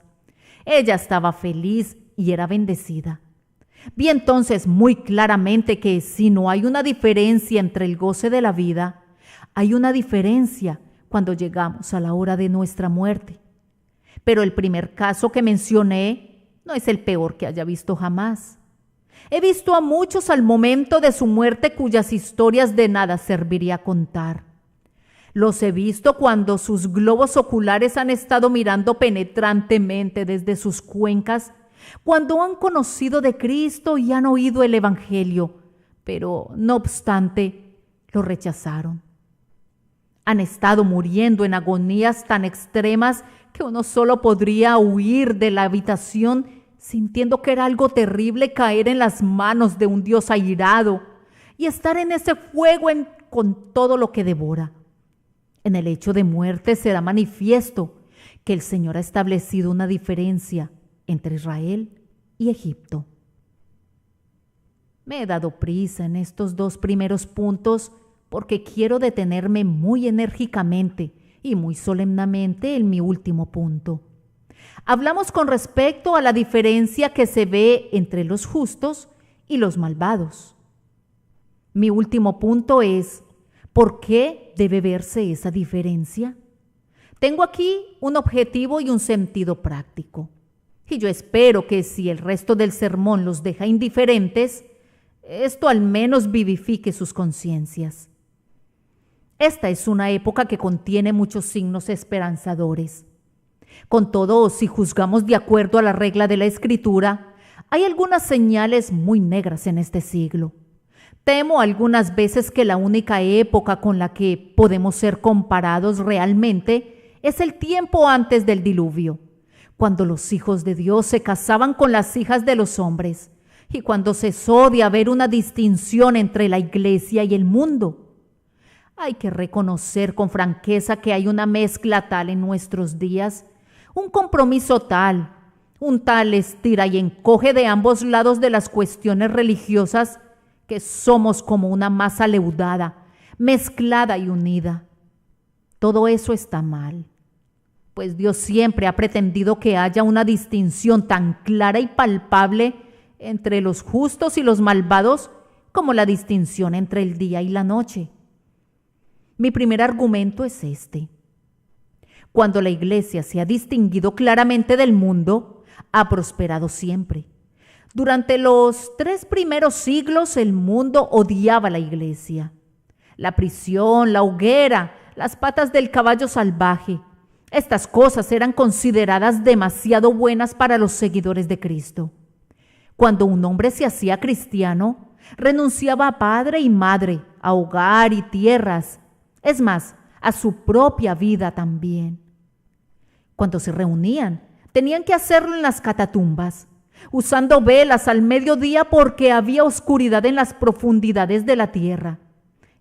Ella estaba feliz y era bendecida. Vi entonces muy claramente que si no hay una diferencia entre el goce de la vida, hay una diferencia cuando llegamos a la hora de nuestra muerte. Pero el primer caso que mencioné no es el peor que haya visto jamás. He visto a muchos al momento de su muerte cuyas historias de nada serviría contar. Los he visto cuando sus globos oculares han estado mirando penetrantemente desde sus cuencas, cuando han conocido de Cristo y han oído el Evangelio, pero no obstante lo rechazaron. Han estado muriendo en agonías tan extremas que uno solo podría huir de la habitación sintiendo que era algo terrible caer en las manos de un Dios airado y estar en ese fuego con todo lo que devora. En el hecho de muerte será manifiesto que el Señor ha establecido una diferencia entre Israel y Egipto. Me he dado prisa en estos dos primeros puntos porque quiero detenerme muy enérgicamente y muy solemnemente en mi último punto. Hablamos con respecto a la diferencia que se ve entre los justos y los malvados. Mi último punto es, ¿por qué debe verse esa diferencia? Tengo aquí un objetivo y un sentido práctico. Y yo espero que si el resto del sermón los deja indiferentes, esto al menos vivifique sus conciencias. Esta es una época que contiene muchos signos esperanzadores. Con todo, si juzgamos de acuerdo a la regla de la Escritura, hay algunas señales muy negras en este siglo. Temo algunas veces que la única época con la que podemos ser comparados realmente es el tiempo antes del diluvio, cuando los hijos de Dios se casaban con las hijas de los hombres y cuando cesó de haber una distinción entre la iglesia y el mundo. Hay que reconocer con franqueza que hay una mezcla tal en nuestros días, un compromiso tal, un tal estira y encoge de ambos lados de las cuestiones religiosas que somos como una masa leudada, mezclada y unida. Todo eso está mal, pues Dios siempre ha pretendido que haya una distinción tan clara y palpable entre los justos y los malvados como la distinción entre el día y la noche. Mi primer argumento es este. Cuando la iglesia se ha distinguido claramente del mundo, ha prosperado siempre. Durante los 3 primeros siglos el mundo odiaba a la iglesia. La prisión, la hoguera, las patas del caballo salvaje, estas cosas eran consideradas demasiado buenas para los seguidores de Cristo. Cuando un hombre se hacía cristiano, renunciaba a padre y madre, a hogar y tierras, es más, a su propia vida también. Cuando se reunían, tenían que hacerlo en las catatumbas, usando velas al mediodía porque había oscuridad en las profundidades de la tierra.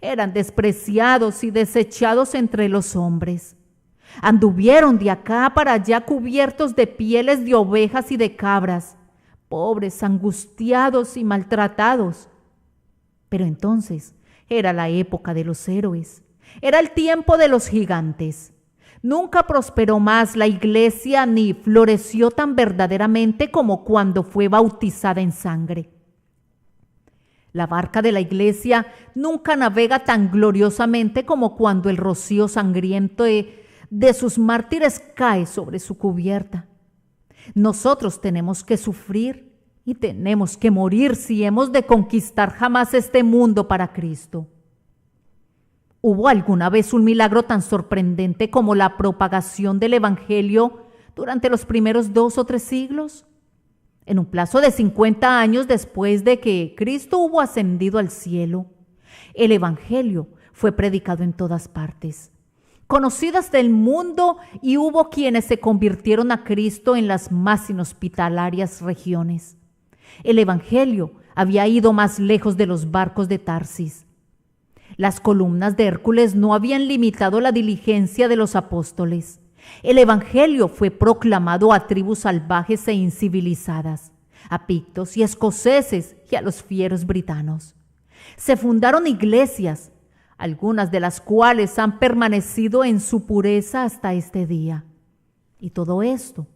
Eran despreciados y desechados entre los hombres. Anduvieron de acá para allá cubiertos de pieles de ovejas y de cabras, pobres, angustiados y maltratados. Pero entonces era la época de los héroes, era el tiempo de los gigantes. Nunca prosperó más la iglesia ni floreció tan verdaderamente como cuando fue bautizada en sangre. La barca de la iglesia nunca navega tan gloriosamente como cuando el rocío sangriento de sus mártires cae sobre su cubierta. Nosotros tenemos que sufrir y tenemos que morir si hemos de conquistar jamás este mundo para Cristo. ¿Hubo alguna vez un milagro tan sorprendente como la propagación del Evangelio durante los primeros 2 o 3 siglos? En un plazo de 50 años después de que Cristo hubo ascendido al cielo, el Evangelio fue predicado en todas partes. conocidas del mundo, y hubo quienes se convirtieron a Cristo en las más inhospitalarias regiones. El Evangelio había ido más lejos de los barcos de Tarsis. Las columnas de Hércules no habían limitado la diligencia de los apóstoles. El Evangelio fue proclamado a tribus salvajes e incivilizadas, a pictos y escoceses y a los fieros britanos. Se fundaron iglesias, algunas de las cuales han permanecido en su pureza hasta este día. Y todo esto,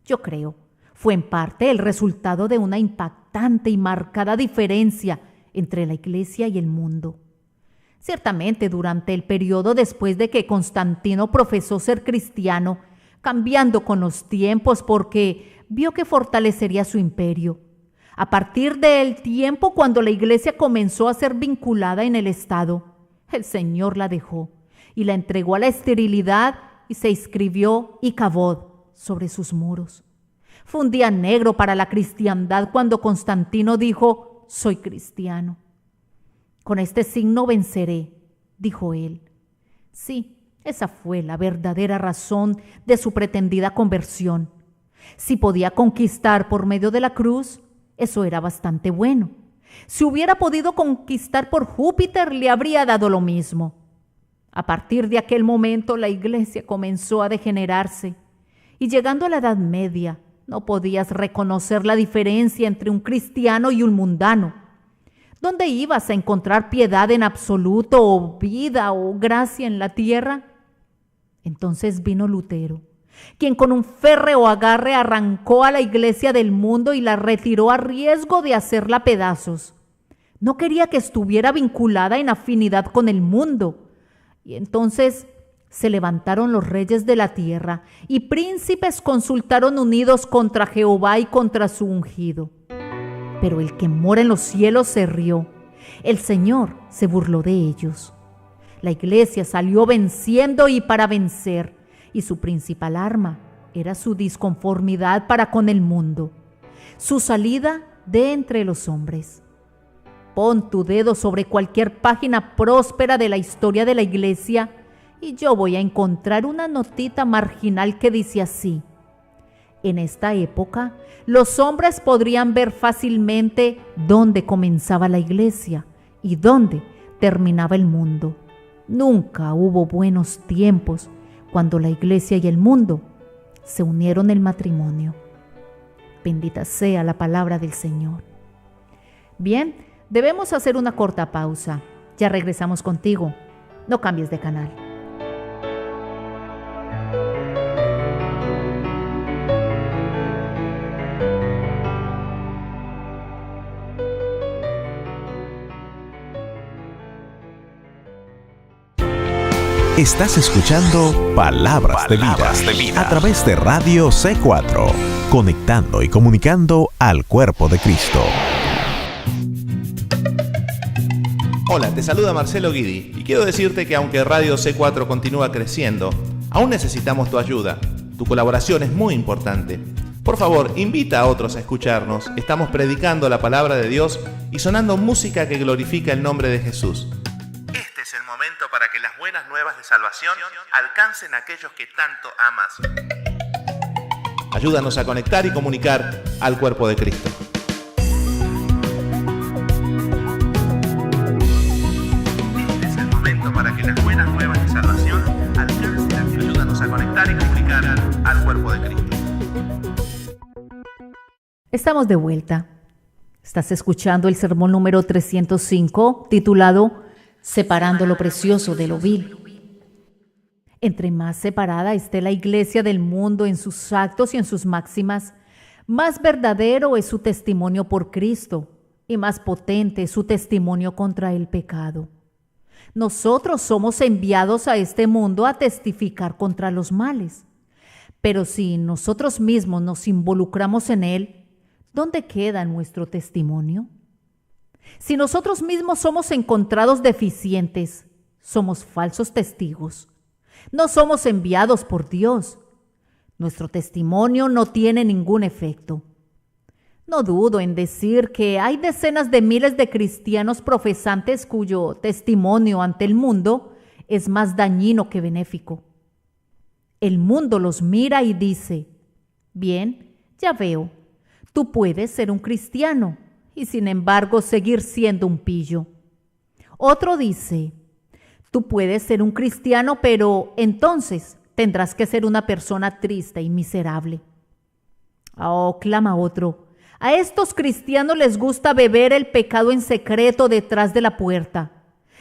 yo creo, fue en parte el resultado de una impactante y marcada diferencia entre la iglesia y el mundo. Ciertamente, durante el periodo después de que Constantino profesó ser cristiano, cambiando con los tiempos porque vio que fortalecería su imperio. A partir del tiempo cuando la iglesia comenzó a ser vinculada en el Estado, el Señor la dejó y la entregó a la esterilidad y se inscribió Icabod sobre sus muros. Fue un día negro para la cristiandad cuando Constantino dijo: soy cristiano. Con este signo venceré, dijo él. Sí, esa fue la verdadera razón de su pretendida conversión. Si podía conquistar por medio de la cruz, eso era bastante bueno. Si hubiera podido conquistar por Júpiter, le habría dado lo mismo. A partir de aquel momento, la iglesia comenzó a degenerarse, y llegando a la Edad Media, no podías reconocer la diferencia entre un cristiano y un mundano. ¿Dónde ibas a encontrar piedad en absoluto, o vida, o gracia en la tierra? Entonces vino Lutero, quien con un férreo agarre arrancó a la iglesia del mundo y la retiró a riesgo de hacerla pedazos. No quería que estuviera vinculada en afinidad con el mundo. Y entonces se levantaron los reyes de la tierra, y príncipes consultaron unidos contra Jehová y contra su ungido. Pero el que mora en los cielos se rió. El Señor se burló de ellos. La iglesia salió venciendo y para vencer, y su principal arma era su disconformidad para con el mundo, su salida de entre los hombres. Pon tu dedo sobre cualquier página próspera de la historia de la iglesia y yo voy a encontrar una notita marginal que dice así: en esta época, los hombres podrían ver fácilmente dónde comenzaba la iglesia y dónde terminaba el mundo. Nunca hubo buenos tiempos cuando la iglesia y el mundo se unieron en matrimonio. Bendita sea la palabra del Señor. Bien, debemos hacer una corta pausa. Ya regresamos contigo. No cambies de canal. Estás escuchando Palabras de Vida a través de Radio C4, conectando y comunicando al cuerpo de Cristo. Hola, te saluda Marcelo Guidi y quiero decirte que aunque Radio C4 continúa creciendo, aún necesitamos tu ayuda. Tu colaboración es muy importante. Por favor, invita a otros a escucharnos. Estamos predicando la palabra de Dios y sonando música que glorifica el nombre de Jesús. Este es el momento para que las buenas nuevas de salvación alcancen a aquellos que tanto amas. Ayúdanos a conectar y comunicar al cuerpo de Cristo. Este es el momento para que las buenas nuevas de salvación alcancen a aquellos. Ayúdanos a conectar y comunicar al cuerpo de Cristo. Estamos de vuelta. Estás escuchando el sermón número 305, titulado Separando lo precioso de lo vil. Entre más separada esté la iglesia del mundo en sus actos y en sus máximas, más verdadero es su testimonio por Cristo y más potente es su testimonio contra el pecado. Nosotros somos enviados a este mundo a testificar contra los males, pero si nosotros mismos nos involucramos en él, ¿dónde queda nuestro testimonio? Si nosotros mismos somos encontrados deficientes, somos falsos testigos. No somos enviados por Dios. Nuestro testimonio no tiene ningún efecto. No dudo en decir que hay decenas de miles de cristianos profesantes cuyo testimonio ante el mundo es más dañino que benéfico. El mundo los mira y dice: bien, ya veo, tú puedes ser un cristiano y sin embargo seguir siendo un pillo. Otro dice: tú puedes ser un cristiano, pero entonces tendrás que ser una persona triste y miserable. Oh, clama otro: a estos cristianos les gusta beber el pecado en secreto detrás de la puerta.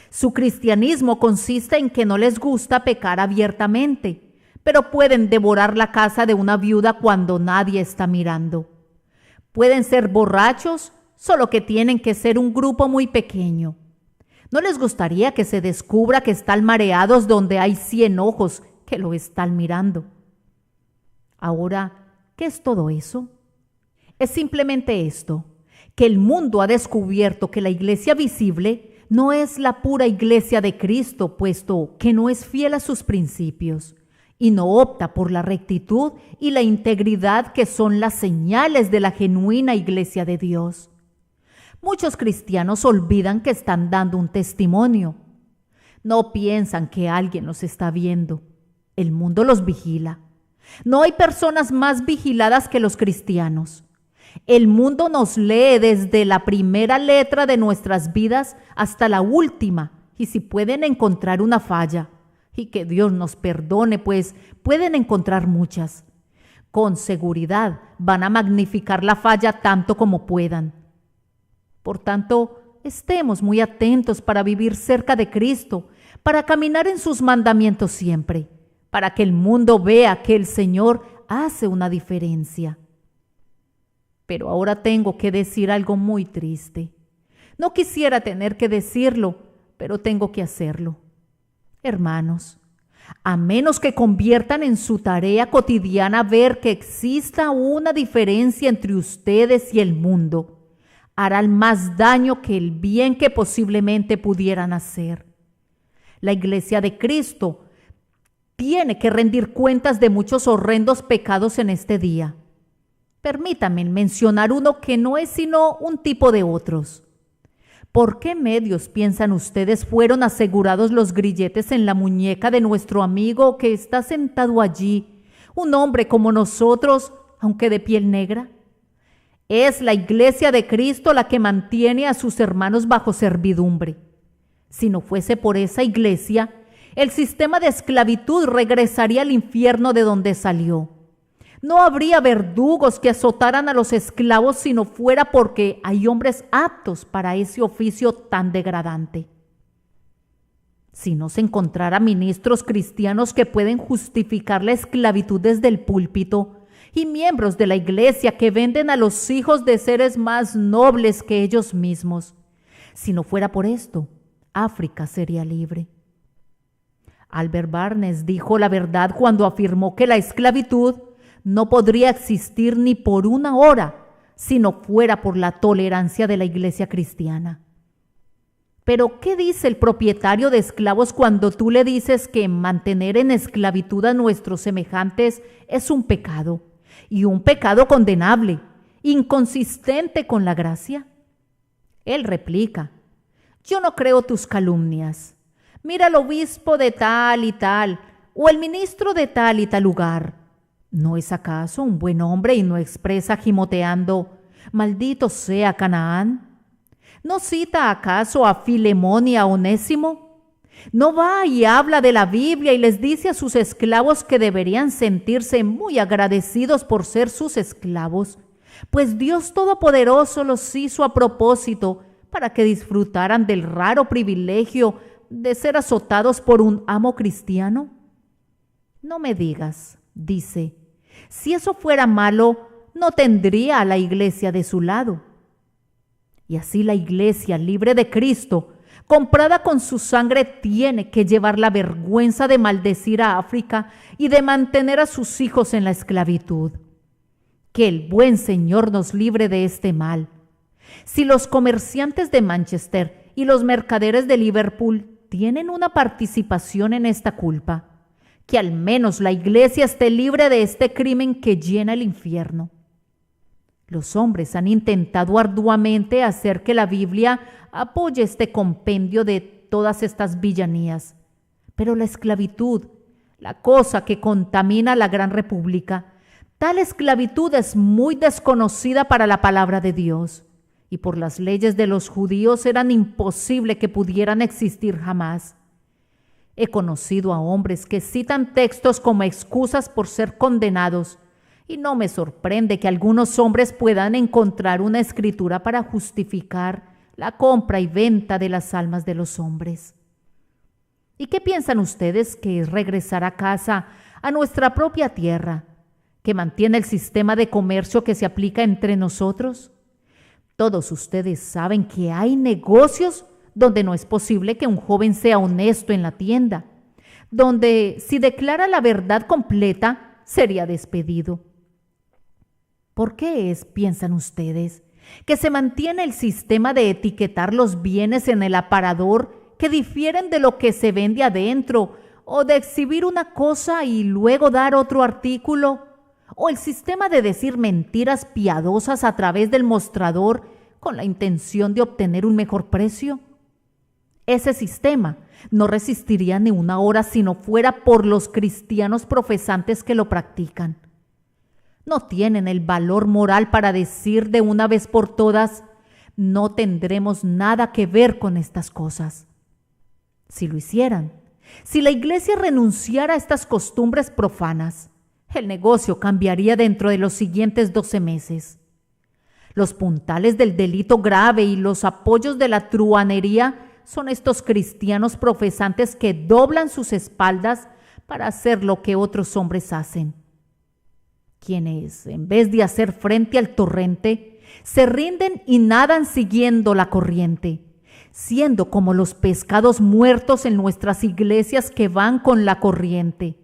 Su cristianismo consiste en que no les gusta pecar abiertamente, pero pueden devorar la casa de una viuda cuando nadie está mirando. Pueden ser borrachos, solo que tienen que ser un grupo muy pequeño. ¿No les gustaría que se descubra que están mareados donde hay 100 ojos que lo están mirando? Ahora, ¿qué es todo eso? Es simplemente esto, que el mundo ha descubierto que la iglesia visible no es la pura iglesia de Cristo, puesto que no es fiel a sus principios y no opta por la rectitud y la integridad que son las señales de la genuina iglesia de Dios. Muchos cristianos olvidan que están dando un testimonio. No piensan que alguien los está viendo. El mundo los vigila. No hay personas más vigiladas que los cristianos. El mundo nos lee desde la primera letra de nuestras vidas hasta la última, y si pueden encontrar una falla, y que Dios nos perdone, pues pueden encontrar muchas, con seguridad van a magnificar la falla tanto como puedan. Por tanto, estemos muy atentos para vivir cerca de Cristo, para caminar en sus mandamientos siempre, para que el mundo vea que el Señor hace una diferencia. Pero ahora tengo que decir algo muy triste. No quisiera tener que decirlo, pero tengo que hacerlo. Hermanos, a menos que conviertan en su tarea cotidiana ver que exista una diferencia entre ustedes y el mundo, harán más daño que el bien que posiblemente pudieran hacer. La iglesia de Cristo tiene que rendir cuentas de muchos horrendos pecados en este día. Permítanme mencionar uno que no es sino un tipo de otros. ¿Por qué medios piensan ustedes fueron asegurados los grilletes en la muñeca de nuestro amigo que está sentado allí, un hombre como nosotros, aunque de piel negra? Es la iglesia de Cristo la que mantiene a sus hermanos bajo servidumbre. Si no fuese por esa iglesia, el sistema de esclavitud regresaría al infierno de donde salió. No habría verdugos que azotaran a los esclavos si no fuera porque hay hombres aptos para ese oficio tan degradante. Si no se encontrara ministros cristianos que pueden justificar la esclavitud desde el púlpito y miembros de la iglesia que venden a los hijos de seres más nobles que ellos mismos, si no fuera por esto, África sería libre. Albert Barnes dijo la verdad cuando afirmó que la esclavitud no podría existir ni por una hora si no fuera por la tolerancia de la iglesia cristiana. Pero, ¿qué dice el propietario de esclavos cuando tú le dices que mantener en esclavitud a nuestros semejantes es un pecado, y un pecado condenable, inconsistente con la gracia? Él replica: yo no creo tus calumnias. Mira al obispo de tal y tal, o el ministro de tal y tal lugar. ¿No es acaso un buen hombre y no expresa gimoteando: maldito sea Canaán? ¿No cita acaso a Filemón y a Onésimo? ¿No va y habla de la Biblia y les dice a sus esclavos que deberían sentirse muy agradecidos por ser sus esclavos, pues Dios Todopoderoso los hizo a propósito para que disfrutaran del raro privilegio de ser azotados por un amo cristiano? No me digas, dice, si eso fuera malo, no tendría a la iglesia de su lado. Y así la iglesia libre de Cristo, comprada con su sangre, tiene que llevar la vergüenza de maldecir a África y de mantener a sus hijos en la esclavitud. Que el buen Señor nos libre de este mal. Si los comerciantes de Manchester y los mercaderes de Liverpool tienen una participación en esta culpa, que al menos la iglesia esté libre de este crimen que llena el infierno. Los hombres han intentado arduamente hacer que la Biblia apoye este compendio de todas estas villanías, Pero la esclavitud, la cosa que contamina la gran república, tal esclavitud es muy desconocida para la palabra de Dios, y por las leyes de los judíos eran imposible que pudieran existir jamás. He conocido a hombres que citan textos como excusas por ser condenados, y no me sorprende que algunos hombres puedan encontrar una escritura para justificar la compra y venta de las almas de los hombres. ¿Y qué piensan ustedes que es regresar a casa, a nuestra propia tierra, que mantiene el sistema de comercio que se aplica entre nosotros? Todos ustedes saben que hay negocios donde no es posible que un joven sea honesto en la tienda, donde si declara la verdad completa sería despedido. ¿Por qué es, piensan ustedes, que se mantiene el sistema de etiquetar los bienes en el aparador que difieren de lo que se vende adentro, o de exhibir una cosa y luego dar otro artículo? ¿O el sistema de decir mentiras piadosas a través del mostrador con la intención de obtener un mejor precio? Ese sistema no resistiría ni una hora si no fuera por los cristianos profesantes que lo practican. No tienen el valor moral para decir de una vez por todas: no tendremos nada que ver con estas cosas. Si lo hicieran, si la iglesia renunciara a estas costumbres profanas, el negocio cambiaría dentro de los siguientes 12 meses. Los puntales del delito grave y los apoyos de la truhanería son estos cristianos profesantes que doblan sus espaldas para hacer lo que otros hombres hacen, quienes, en vez de hacer frente al torrente, se rinden y nadan siguiendo la corriente, siendo como los pescados muertos en nuestras iglesias que van con la corriente,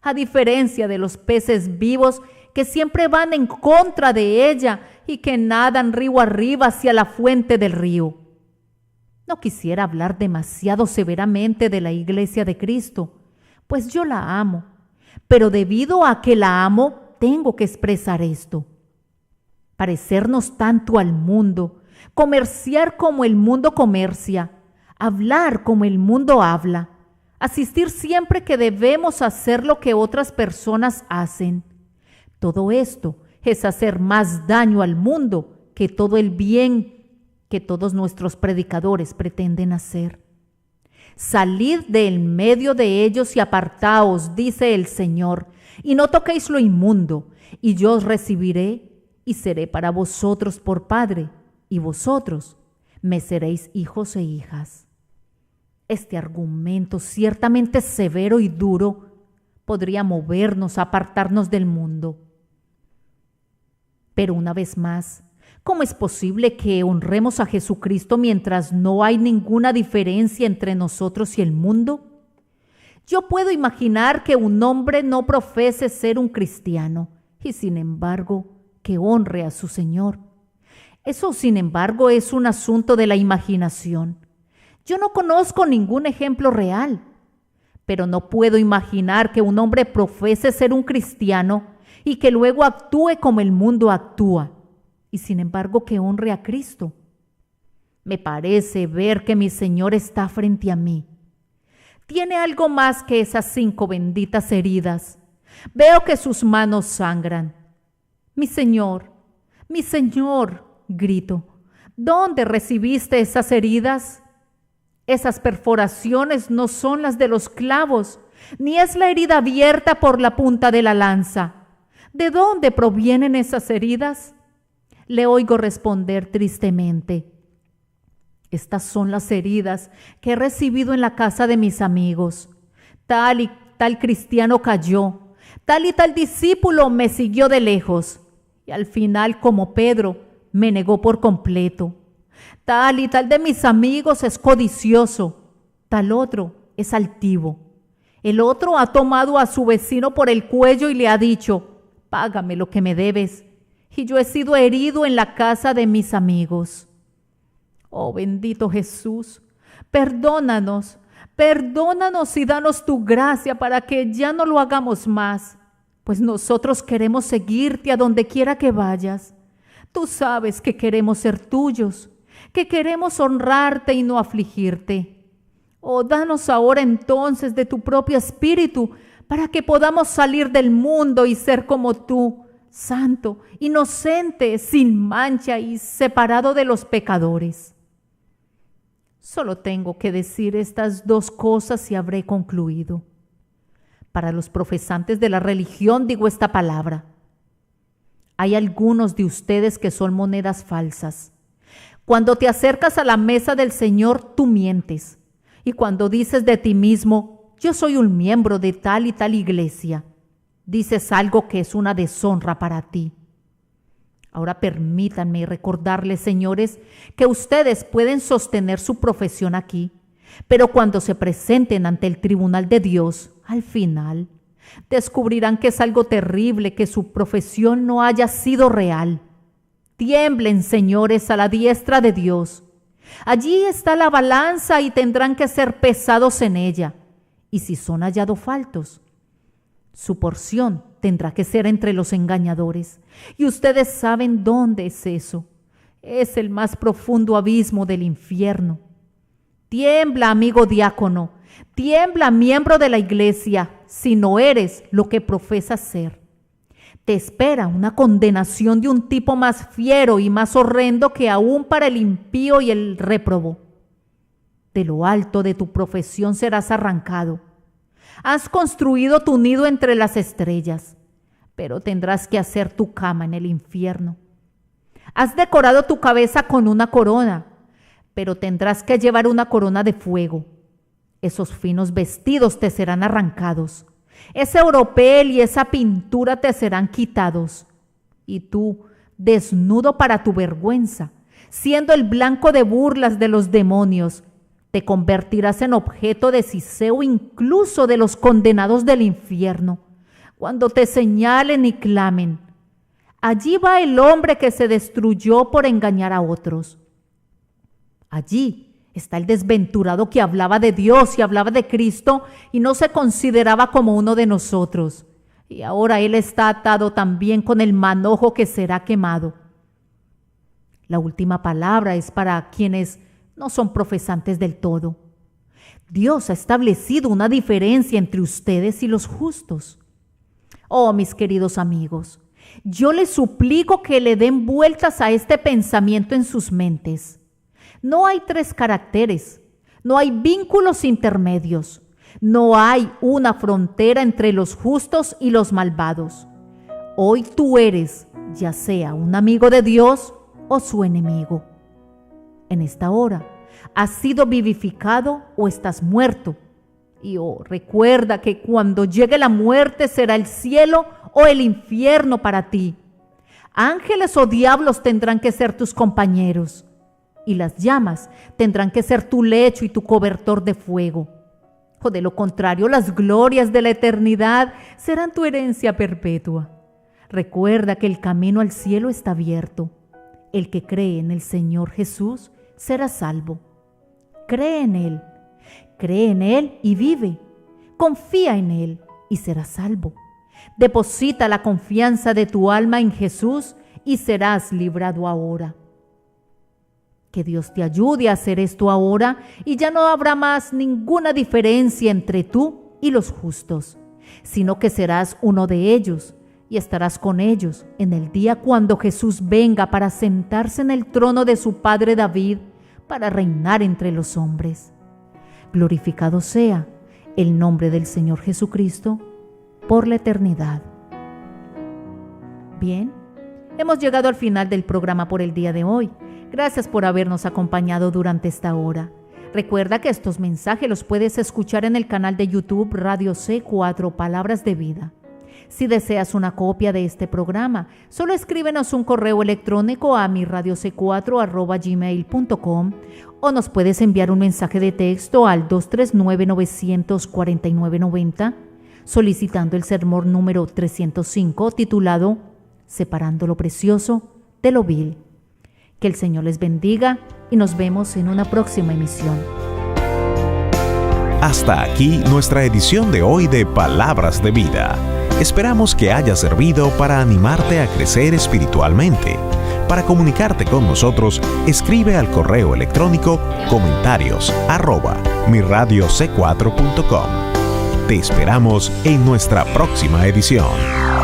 a diferencia de los peces vivos que siempre van en contra de ella y que nadan río arriba hacia la fuente del río. No quisiera hablar demasiado severamente de la iglesia de Cristo, pues yo la amo, pero debido a que la amo, tengo que expresar esto. Parecernos tanto al mundo, comerciar como el mundo comercia, hablar como el mundo habla, asistir siempre que debemos hacer lo que otras personas hacen. Todo esto es hacer más daño al mundo que todo el bien que todos nuestros predicadores pretenden hacer. Salid del medio de ellos y apartaos, dice el Señor, y no toquéis lo inmundo, y yo os recibiré y seré para vosotros por padre, y vosotros me seréis hijos e hijas. Este argumento, ciertamente severo y duro, podría movernos a apartarnos del mundo. Pero una vez más, ¿cómo es posible que honremos a Jesucristo mientras no hay ninguna diferencia entre nosotros y el mundo? Yo puedo imaginar que un hombre no profese ser un cristiano y, sin embargo, que honre a su Señor. Eso, sin embargo, es un asunto de la imaginación. Yo no conozco ningún ejemplo real, pero no puedo imaginar que un hombre profese ser un cristiano y que luego actúe como el mundo actúa, y sin embargo que honre a Cristo. Me parece ver que mi Señor está frente a mí. Tiene algo más que esas 5 benditas heridas. Veo que sus manos sangran. Mi Señor, grito, ¿dónde recibiste esas heridas? Esas perforaciones no son las de los clavos, ni es la herida abierta por la punta de la lanza. ¿De dónde provienen esas heridas? Le oigo responder tristemente: estas son las heridas que he recibido en la casa de mis amigos. Tal y tal cristiano cayó, tal y tal discípulo me siguió de lejos, y al final, como Pedro, me negó por completo. Tal y tal de mis amigos es codicioso, tal otro es altivo. El otro ha tomado a su vecino por el cuello y le ha dicho: págame lo que me debes. Y yo he sido herido en la casa de mis amigos. Oh bendito Jesús, perdónanos y danos tu gracia para que ya no lo hagamos más, pues nosotros queremos seguirte a donde quiera que vayas. Tú sabes que queremos ser tuyos, que queremos honrarte y no afligirte. Oh, danos ahora entonces de tu propio espíritu, para que podamos salir del mundo y ser como tú, santo, inocente, sin mancha y separado de los pecadores. Solo tengo que decir estas dos cosas y habré concluido. Para los profesantes de la religión digo esta palabra. Hay algunos de ustedes que son monedas falsas. Cuando te acercas a la mesa del Señor, tú mientes. Y cuando dices de ti mismo, yo soy un miembro de tal y tal iglesia, dices algo que es una deshonra para ti. Ahora permítanme recordarles, señores, que ustedes pueden sostener su profesión aquí, pero cuando se presenten ante el tribunal de Dios, al final, descubrirán que es algo terrible que su profesión no haya sido real. Tiemblen, señores, a la diestra de Dios. Allí está la balanza y tendrán que ser pesados en ella. Y si son hallados faltos, su porción tendrá que ser entre los engañadores. Y ustedes saben dónde es eso. Es el más profundo abismo del infierno. Tiembla, amigo diácono. Tiembla, miembro de la iglesia, si no eres lo que profesas ser. Te espera una condenación de un tipo más fiero y más horrendo que aún para el impío y el réprobo. De lo alto de tu profesión serás arrancado. Has construido tu nido entre las estrellas, pero tendrás que hacer tu cama en el infierno. Has decorado tu cabeza con una corona, pero tendrás que llevar una corona de fuego. Esos finos vestidos te serán arrancados. Ese oropel y esa pintura te serán quitados. Y tú, desnudo para tu vergüenza, siendo el blanco de burlas de los demonios, te convertirás en objeto de siseo incluso de los condenados del infierno, cuando te señalen y clamen: allí va el hombre que se destruyó por engañar a otros. Allí está el desventurado que hablaba de Dios y hablaba de Cristo y no se consideraba como uno de nosotros. Y ahora él está atado también con el manojo que será quemado. La última palabra es para quienes no son profesantes del todo. Dios ha establecido una diferencia entre ustedes y los justos. Oh, mis queridos amigos, yo les suplico que le den vueltas a este pensamiento en sus mentes. No hay tres caracteres, no hay vínculos intermedios, no hay una frontera entre los justos y los malvados. Hoy tú eres, ya sea un amigo de Dios o su enemigo. En esta hora, ¿has sido vivificado o estás muerto? Y recuerda que cuando llegue la muerte será el cielo o el infierno para ti. Ángeles o diablos tendrán que ser tus compañeros. Y las llamas tendrán que ser tu lecho y tu cobertor de fuego. O de lo contrario, las glorias de la eternidad serán tu herencia perpetua. Recuerda que el camino al cielo está abierto. El que cree en el Señor Jesús será salvo. Cree en Él y vive. Confía en Él y serás salvo. Deposita la confianza de tu alma en Jesús y serás librado ahora. Que Dios te ayude a hacer esto ahora y ya no habrá más ninguna diferencia entre tú y los justos, sino que serás uno de ellos y estarás con ellos en el día cuando Jesús venga para sentarse en el trono de su padre David para reinar entre los hombres. Glorificado sea el nombre del Señor Jesucristo por la eternidad. Bien, hemos llegado al final del programa por el día de hoy. Gracias por habernos acompañado durante esta hora. Recuerda que estos mensajes los puedes escuchar en el canal de YouTube Radio C4 Palabras de Vida. Si deseas una copia de este programa, solo escríbenos un correo electrónico a miradioc4@gmail.com o nos puedes enviar un mensaje de texto al 239-949-90 solicitando el sermón número 305 titulado Separando lo precioso de lo vil. Que el Señor les bendiga y nos vemos en una próxima emisión. Hasta aquí nuestra edición de hoy de Palabras de Vida. Esperamos que haya servido para animarte a crecer espiritualmente. Para comunicarte con nosotros, escribe al correo electrónico comentarios@mirradioc4.com. Te esperamos en nuestra próxima edición.